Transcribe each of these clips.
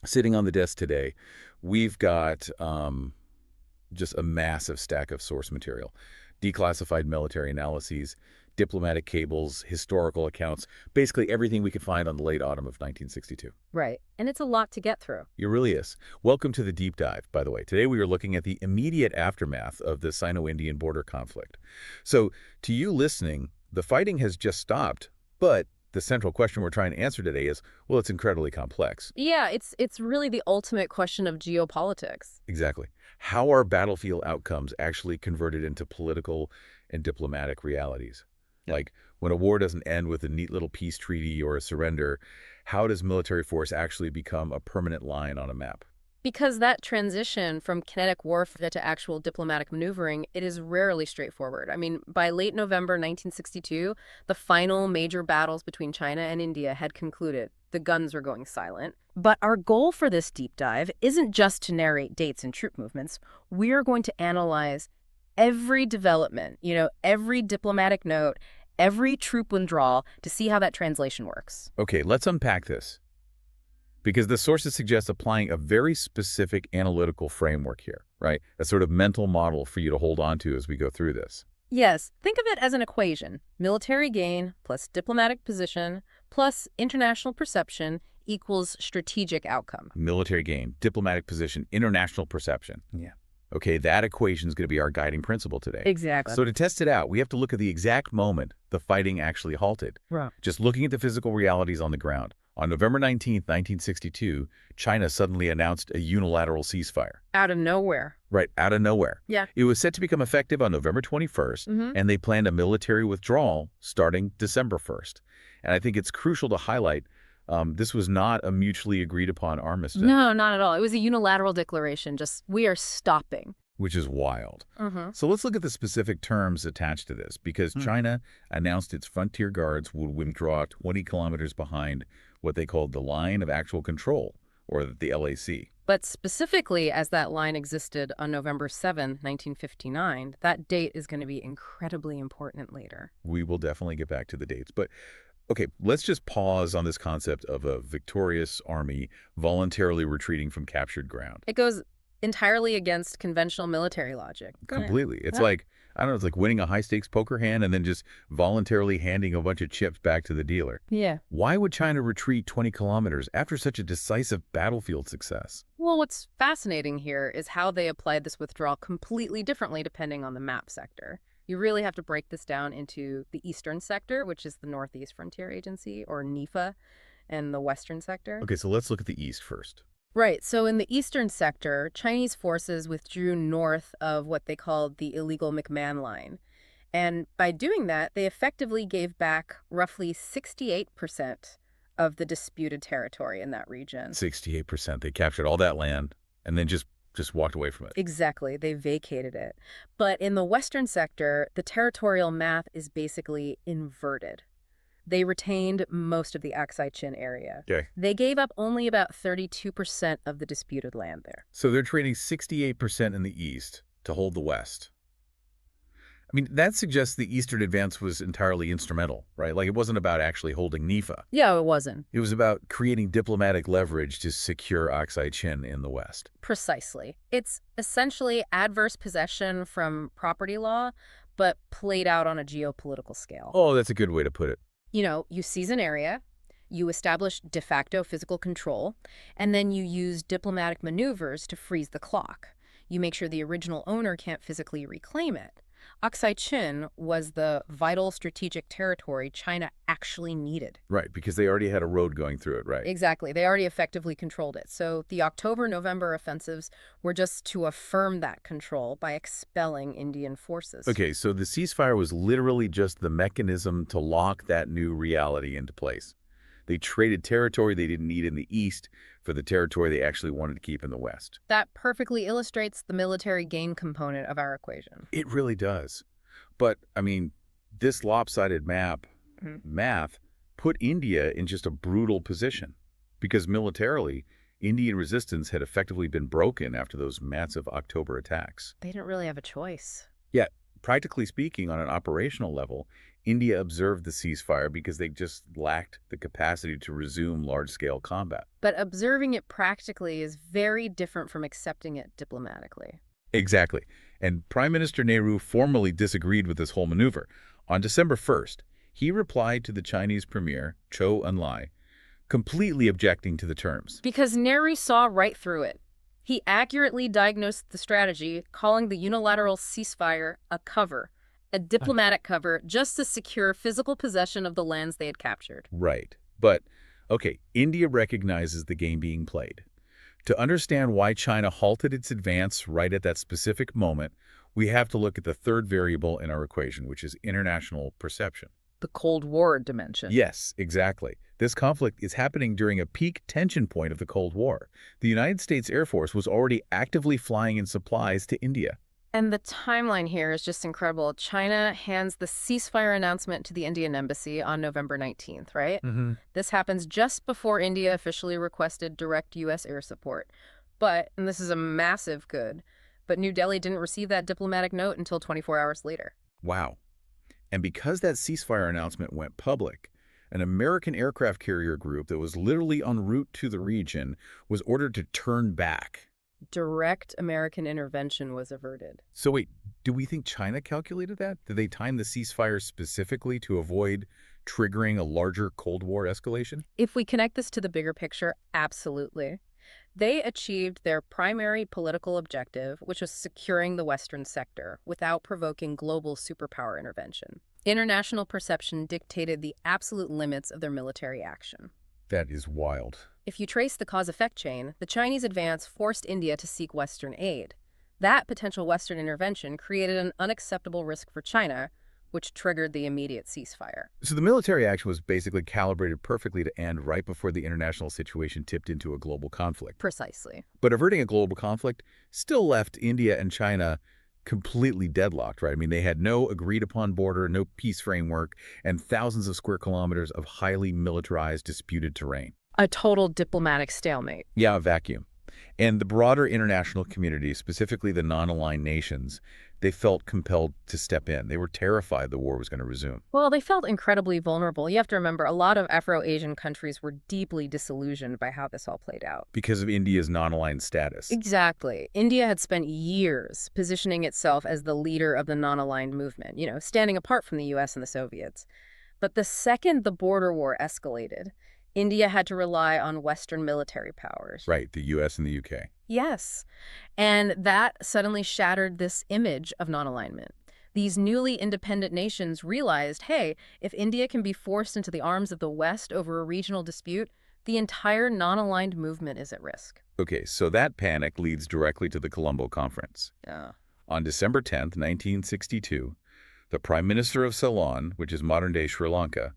Sitting on the desk today, we've got just a massive stack of source material, declassified military analyses, diplomatic cables, historical accounts, basically everything we could find on the late autumn of 1962. Right. And it's a lot to get through. It really is. Welcome to the deep dive, by the way. Today we are looking at the immediate aftermath of the Sino-Indian border conflict. So, to you listening, the fighting has just stopped, but the central question we're trying to answer today is, well, it's incredibly complex. Yeah, it's really the ultimate question of geopolitics. Exactly. How are battlefield outcomes actually converted into political and diplomatic realities? Like, when a war doesn't end with a neat little peace treaty or a surrender, how does military force actually become a permanent line on a map? Because that transition from kinetic warfare to actual diplomatic maneuvering, it is rarely straightforward. I mean, by late November 1962, the final major battles between China and India had concluded. The guns were going silent. But our goal for this deep dive isn't just to narrate dates and troop movements. We're going to analyze every development, every diplomatic note, every troop withdrawal to see how that translation works. Okay, let's unpack this. Because the sources suggest applying a very specific analytical framework here, right? A sort of mental model for you to hold on to as we go through this. Yes, think of it as an equation. Military gain plus diplomatic position plus international perception equals strategic outcome. Military gain, diplomatic position, international perception. Yeah. Okay, that equation is going to be our guiding principle today. Exactly. So to test it out, we have to look at the exact moment the fighting actually halted. Right. Just looking at the physical realities on the ground. On November 19th, 1962, China suddenly announced a unilateral ceasefire. Out of nowhere. Right, out of nowhere. Yeah. It was set to become effective on November 21st, and they planned a military withdrawal starting December 1st. And I think it's crucial to highlight this was not a mutually agreed upon armistice. No, not at all. It was a unilateral declaration, just we are stopping. Which is wild. So let's look at the specific terms attached to this, because China announced its frontier guards would withdraw 20 kilometers behind what they called the line of actual control, or the LAC. But specifically, as that line existed on November 7, 1959, that date is going to be incredibly important later. We will definitely get back to the dates. But, okay, let's just pause on this concept of a victorious army voluntarily retreating from captured ground. It goes entirely against conventional military logic. Completely. It's like, I don't know, it's like winning a high-stakes poker hand and then just voluntarily handing a bunch of chips back to the dealer. Yeah. Why would China retreat 20 kilometers after such a decisive battlefield success? Well, what's fascinating here is how they applied this withdrawal completely differently depending on the map sector. You really have to break this down into the eastern sector, which is the Northeast Frontier Agency, or NEFA, and the western sector. Okay, so let's look at the east first. Right. So in the eastern sector, Chinese forces withdrew north of what they called the illegal McMahon Line. And by doing that, they effectively gave back roughly 68% of the disputed territory in that region. 68%. They captured all that land and then just walked away from it. Exactly. They vacated it. But in the western sector, the territorial math is basically inverted. They retained most of the Aksai Chin area. Okay. They gave up only about 32% of the disputed land there. So they're trading 68% in the east to hold the west. I mean, that suggests the eastern advance was entirely instrumental, right? Like, it wasn't about actually holding NEFA. Yeah, it wasn't. It was about creating diplomatic leverage to secure Aksai Chin in the west. Precisely. It's essentially adverse possession from property law, but played out on a geopolitical scale. Oh, that's a good way to put it. You seize an area, you establish de facto physical control, and then you use diplomatic maneuvers to freeze the clock. You make sure the original owner can't physically reclaim it. Aksai Chin was the vital strategic territory China actually needed. Right, because they already had a road going through it, right? Exactly. They already effectively controlled it. So the October-November offensives were just to affirm that control by expelling Indian forces. Okay, so the ceasefire was literally just the mechanism to lock that new reality into place. They traded territory they didn't need in the east for the territory they actually wanted to keep in the west. That perfectly illustrates the military gain component of our equation. It really does. But, I mean, this lopsided math, put India in just a brutal position. Because militarily, Indian resistance had effectively been broken after those massive October attacks. They didn't really have a choice. Yeah, practically speaking, on an operational level, India observed the ceasefire because they just lacked the capacity to resume large-scale combat. But observing it practically is very different from accepting it diplomatically. Exactly. And Prime Minister Nehru formally disagreed with this whole maneuver. On December 1st, he replied to the Chinese premier, Zhou Enlai, completely objecting to the terms. Because Neri saw right through it. He accurately diagnosed the strategy, calling the unilateral ceasefire a cover, a diplomatic cover, just to secure physical possession of the lands they had captured. Right. But, okay, India recognizes the game being played. To understand why China halted its advance right at that specific moment, we have to look at the third variable in our equation, which is international perception. The Cold War dimension. Yes, exactly. This conflict is happening during a peak tension point of the Cold War. The United States Air Force was already actively flying in supplies to India. And the timeline here is just incredible. China hands the ceasefire announcement to the Indian embassy on November 19th, right? This happens just before India officially requested direct U.S. air support. But, and this is a massive good, but New Delhi didn't receive that diplomatic note until 24 hours later. Wow. And because that ceasefire announcement went public, an American aircraft carrier group that was literally en route to the region was ordered to turn back. Direct American intervention was averted. So wait, do we think China calculated that? Did they time the ceasefire specifically to avoid triggering a larger Cold War escalation? If we connect this to the bigger picture, absolutely. They achieved their primary political objective, which was securing the Western sector without provoking global superpower intervention. International perception dictated the absolute limits of their military action. That is wild. If you trace the cause-effect chain, the Chinese advance forced India to seek Western aid. That potential Western intervention created an unacceptable risk for China, which triggered the immediate ceasefire. So the military action was basically calibrated perfectly to end right before the international situation tipped into a global conflict. Precisely. But averting a global conflict still left India and China completely deadlocked, right? I mean, they had no agreed-upon border, no peace framework, and thousands of square kilometers of highly militarized, disputed terrain. A total diplomatic stalemate. Yeah, a vacuum. And the broader international community, specifically the non-aligned nations, they felt compelled to step in. They were terrified the war was going to resume. Well, they felt incredibly vulnerable. You have to remember, a lot of Afro-Asian countries were deeply disillusioned by how this all played out. Because of India's non-aligned status. Exactly. India had spent years positioning itself as the leader of the non-aligned movement, standing apart from the U.S. and the Soviets. But the second the border war escalated, India had to rely on Western military powers. Right, the U.S. and the U.K. Yes. And that suddenly shattered this image of non-alignment. These newly independent nations realized, hey, if India can be forced into the arms of the West over a regional dispute, the entire non-aligned movement is at risk. Okay, so that panic leads directly to the Colombo Conference. Yeah. On December 10th, 1962, the Prime Minister of Ceylon, which is modern-day Sri Lanka,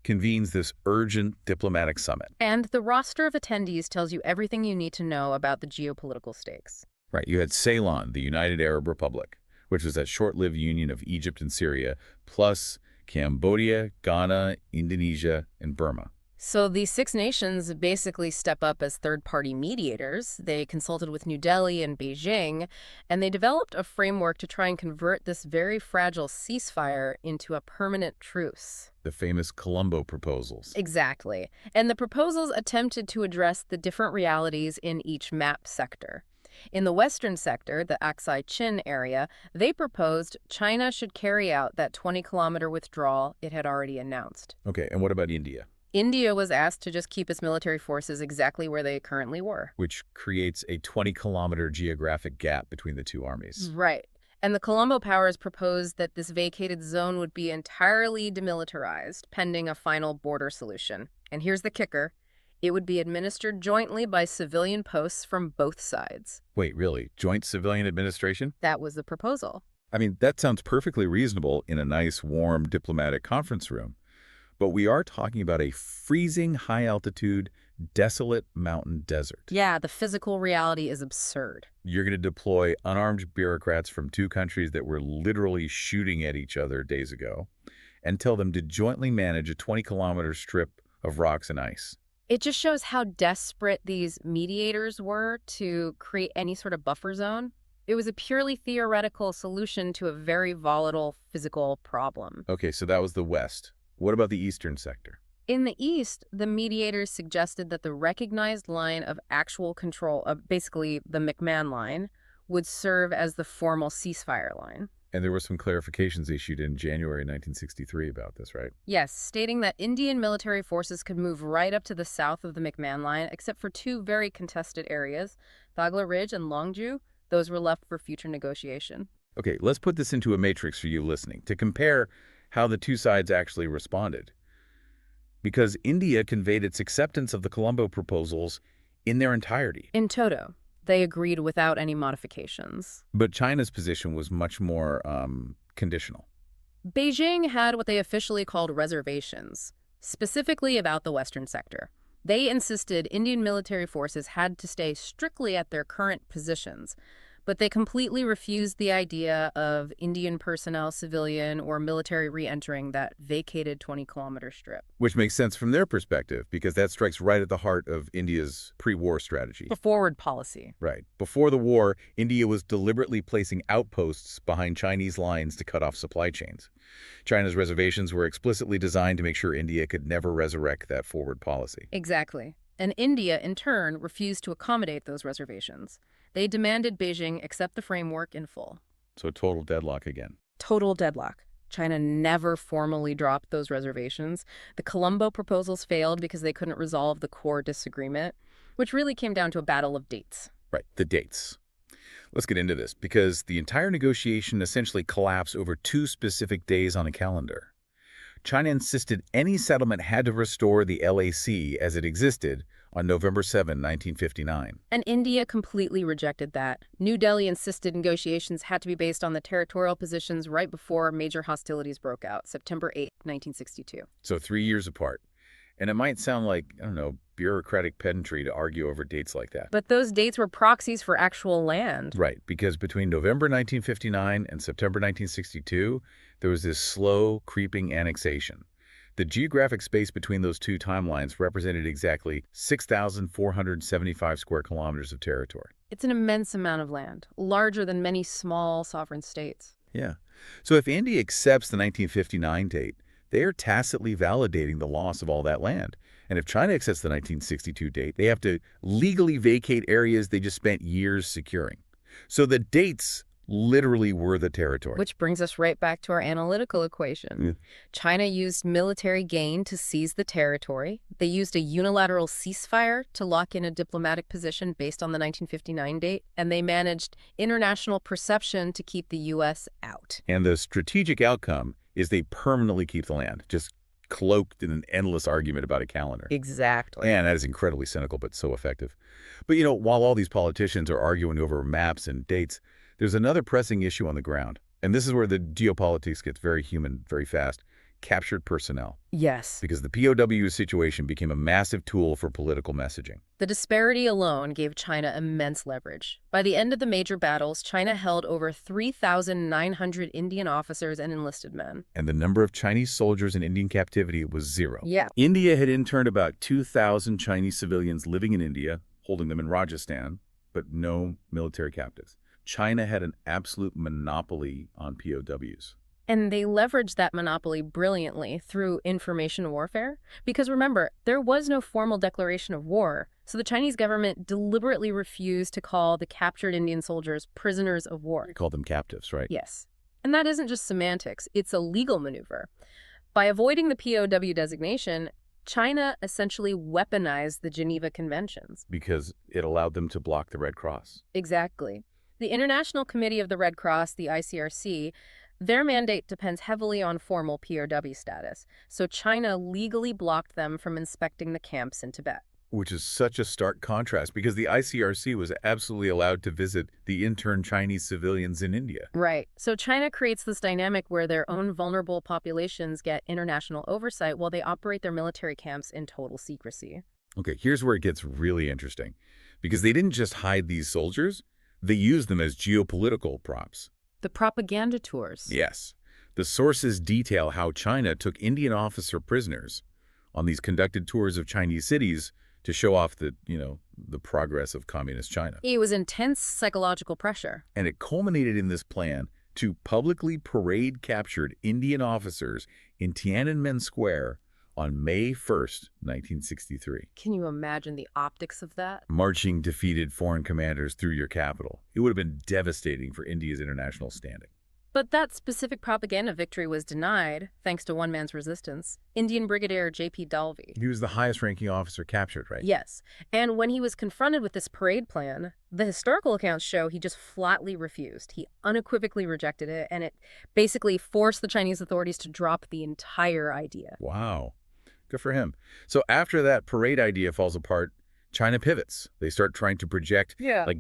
convenes this urgent diplomatic summit. And the roster of attendees tells you everything you need to know about the geopolitical stakes. Right, you had Ceylon, the United Arab Republic, which was that short-lived union of Egypt and Syria, plus Cambodia, Ghana, Indonesia, and Burma. So these 6 nations basically step up as third-party mediators. They consulted with New Delhi and Beijing, and they developed a framework to try and convert this very fragile ceasefire into a permanent truce. The famous Colombo proposals. Exactly. And the proposals attempted to address the different realities in each mapped sector. In the western sector, the Aksai Chin area, they proposed China should carry out that 20-kilometer withdrawal it had already announced. Okay, and what about India? India was asked to just keep its military forces exactly where they currently were. Which creates a 20-kilometer geographic gap between the two armies. Right. And the Colombo powers proposed that this vacated zone would be entirely demilitarized, pending a final border solution. And here's the kicker. It would be administered jointly by civilian posts from both sides. Wait, really? Joint civilian administration? That was the proposal. I mean, that sounds perfectly reasonable in a nice, warm, diplomatic conference room. But we are talking about a freezing, high-altitude, desolate mountain desert. Yeah, the physical reality is absurd. You're going to deploy unarmed bureaucrats from 2 countries that were literally shooting at each other days ago and tell them to jointly manage a 20-kilometer strip of rocks and ice. It just shows how desperate these mediators were to create any sort of buffer zone. It was a purely theoretical solution to a very volatile physical problem. Okay, so that was the West. What about the Eastern sector? In the East, the mediators suggested that the recognized line of actual control, basically the McMahon line, would serve as the formal ceasefire line. And there were some clarifications issued in January 1963 about this, right? Yes, stating that Indian military forces could move right up to the south of the McMahon line, except for two very contested areas, Thagla Ridge and Longju. Those were left for future negotiation. Okay, let's put this into a matrix for you listening to compare how the two sides actually responded. Because India conveyed its acceptance of the Colombo proposals in their entirety. In toto, they agreed without any modifications. But China's position was much more conditional. Beijing had what they officially called reservations, specifically about the western sector. They insisted Indian military forces had to stay strictly at their current positions, but they completely refused the idea of Indian personnel, civilian, or military re-entering that vacated 20-kilometer strip. Which makes sense from their perspective, because that strikes right at the heart of India's pre-war strategy. The forward policy. Right. Before the war, India was deliberately placing outposts behind Chinese lines to cut off supply chains. China's reservations were explicitly designed to make sure India could never resurrect that forward policy. Exactly. And India, in turn, refused to accommodate those reservations. They demanded Beijing accept the framework in full. So total deadlock again. Total deadlock. China never formally dropped those reservations. The Colombo proposals failed because they couldn't resolve the core disagreement, which really came down to a battle of dates. Right, the dates. Let's get into this, because the entire negotiation essentially collapsed over two specific days on a calendar. China insisted any settlement had to restore the LAC as it existed on November 7, 1959. And India completely rejected that. New Delhi insisted negotiations had to be based on the territorial positions right before major hostilities broke out, September 8, 1962. So 3 years apart. And it might sound like, I don't know, bureaucratic pedantry to argue over dates like that. But those dates were proxies for actual land. Right, because between November 1959 and September 1962, there was this slow, creeping annexation. The geographic space between those two timelines represented exactly 6,475 square kilometers of territory. It's an immense amount of land, larger than many small sovereign states. Yeah. So if India accepts the 1959 date, they are tacitly validating the loss of all that land. And if China accepts the 1962 date, they have to legally vacate areas they just spent years securing. So the dates literally were the territory. Which brings us right back to our analytical equation. Yeah. China used military gain to seize the territory. They used a unilateral ceasefire to lock in a diplomatic position based on the 1959 date. And they managed international perception to keep the U.S. out. And the strategic outcome is they permanently keep the land, just cloaked in an endless argument about a calendar. Exactly. And that is incredibly cynical, but so effective. But, you know, while all these politicians are arguing over maps and dates, there's another pressing issue on the ground. And this is where the geopolitics gets very human very fast. Captured personnel. Yes. Because the POW situation became a massive tool for political messaging. The disparity alone gave China immense leverage. By the end of the major battles, China held over 3,900 Indian officers and enlisted men. And the number of Chinese soldiers in Indian captivity was 0. Yeah. India had interned about 2,000 Chinese civilians living in India, holding them in Rajasthan, but no military captives. China had an absolute monopoly on POWs. And they leveraged that monopoly brilliantly through information warfare. Because remember, there was no formal declaration of war, so the Chinese government deliberately refused to call the captured Indian soldiers prisoners of war. They called them captives, right? Yes. And that isn't just semantics, it's a legal maneuver. By avoiding the POW designation, China essentially weaponized the Geneva Conventions. Because it allowed them to block the Red Cross. Exactly. The International Committee of the Red Cross, the ICRC, their mandate depends heavily on formal POW status, so China legally blocked them from inspecting the camps in Tibet. Which is such a stark contrast, because the ICRC was absolutely allowed to visit the interned Chinese civilians in India. Right. So China creates this dynamic where their own vulnerable populations get international oversight while they operate their military camps in total secrecy. Okay, here's where it gets really interesting. Because they didn't just hide these soldiers, they used them as geopolitical props. The propaganda tours. Yes. The sources detail how China took Indian officer prisoners on these conducted tours of Chinese cities to show off the progress of communist China. It was intense psychological pressure. And it culminated in this plan to publicly parade captured Indian officers in Tiananmen Square on May 1st, 1963. Can you imagine the optics of that? Marching defeated foreign commanders through your capital. It would have been devastating for India's international standing. But that specific propaganda victory was denied, thanks to one man's resistance, Indian Brigadier J.P. Dalvi. He was the highest-ranking officer captured, right? Yes, and when he was confronted with this parade plan, the historical accounts show he just flatly refused. He unequivocally rejected it, and it basically forced the Chinese authorities to drop the entire idea. Wow. Good for him. So after that parade idea falls apart, China pivots. They start trying to project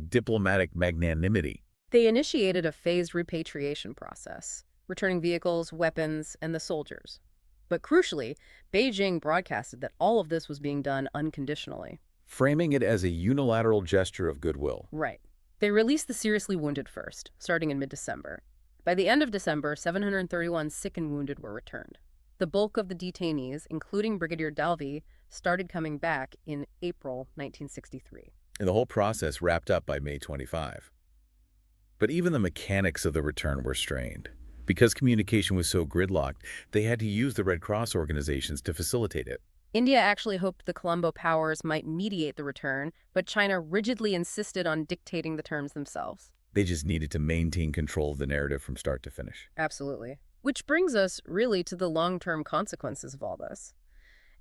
diplomatic magnanimity. They initiated a phased repatriation process, returning vehicles, weapons, and the soldiers. But crucially, Beijing broadcasted that all of this was being done unconditionally. Framing it as a unilateral gesture of goodwill. Right. They released the seriously wounded first, starting in mid-December. By the end of December, 731 sick and wounded were returned. The bulk of the detainees, including Brigadier Dalvi, started coming back in April 1963. And the whole process wrapped up by May 25. But even the mechanics of the return were strained. Because communication was so gridlocked, they had to use the Red Cross organizations to facilitate it. India actually hoped the Colombo powers might mediate the return, but China rigidly insisted on dictating the terms themselves. They just needed to maintain control of the narrative from start to finish. Absolutely. Which brings us really to the long-term consequences of all this.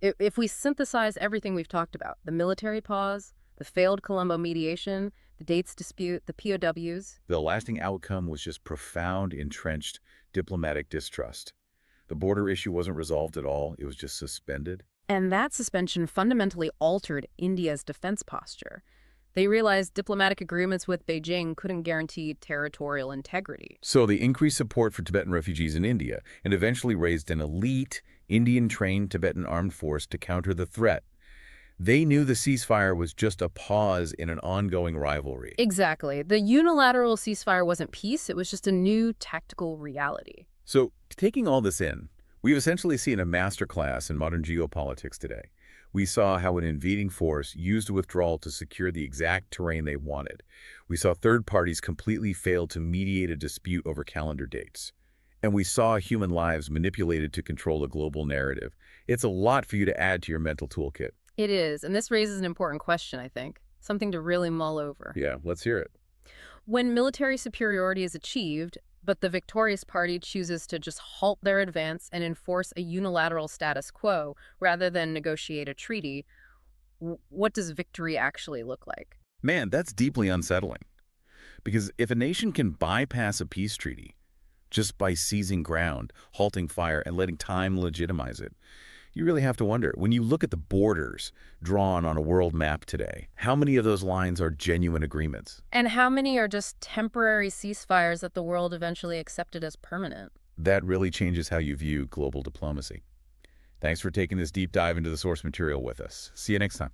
If we synthesize everything we've talked about, the military pause, the failed Colombo mediation, the dates dispute, the POWs. The lasting outcome was just profound, entrenched diplomatic distrust. The border issue wasn't resolved at all. It was just suspended. And that suspension fundamentally altered India's defense posture. They realized diplomatic agreements with Beijing couldn't guarantee territorial integrity. So they increased support for Tibetan refugees in India and eventually raised an elite, Indian-trained Tibetan armed force to counter the threat. They knew the ceasefire was just a pause in an ongoing rivalry. Exactly. The unilateral ceasefire wasn't peace, it was just a new tactical reality. So, taking all this in, we've essentially seen a masterclass in modern geopolitics today. We saw how an invading force used a withdrawal to secure the exact terrain they wanted. We saw third parties completely fail to mediate a dispute over calendar dates. And we saw human lives manipulated to control a global narrative. It's a lot for you to add to your mental toolkit. It is, and this raises an important question, I think. Something to really mull over. Yeah, let's hear it. When military superiority is achieved, but the victorious party chooses to just halt their advance and enforce a unilateral status quo rather than negotiate a treaty, what does victory actually look like? Man, that's deeply unsettling. Because if a nation can bypass a peace treaty just by seizing ground, halting fire, and letting time legitimize it, you really have to wonder, when you look at the borders drawn on a world map today, how many of those lines are genuine agreements? And how many are just temporary ceasefires that the world eventually accepted as permanent? That really changes how you view global diplomacy. Thanks for taking this deep dive into the source material with us. See you next time.